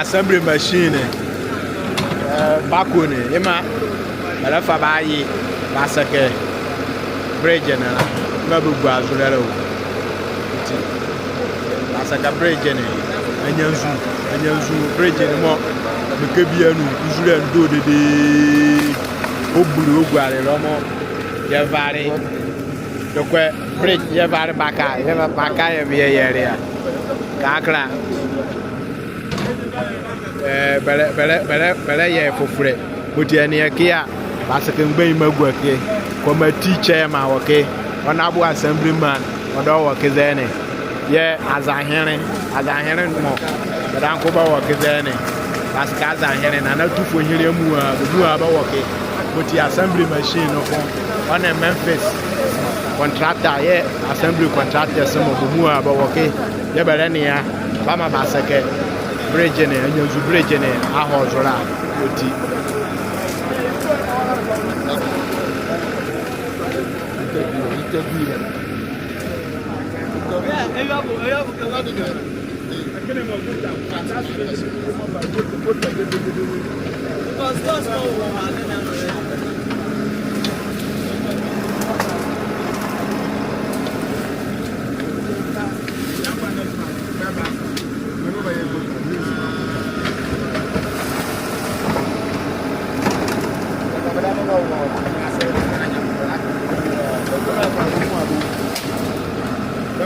assembly machine bako ne ema alafa bayi Basake Bridge na ngabugu azulere o Basake Bridge ne Anyanzu Bridge ne mo mekebianu uzure ndo dede oburu ogware lomo ye vare dokwe bridge ye vare baka ye biye yere ya kakra bele ye fofure mutiani ya Basake ngbe magwake koma teacher ma woke honorable assemblyman odo woke zene ye azahere mo dan ko ba woke zene Basake azahere na na tufo hire mu a ba woke muti assembly machine no on a Memphis contractor ye assembly contractor some mu a ba woke ye bele ne ya ba ma Basake Bridge ne Anyanzu Bridge ne ahozora oti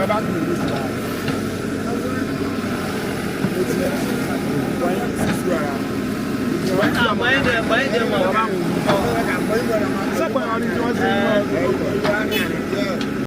Back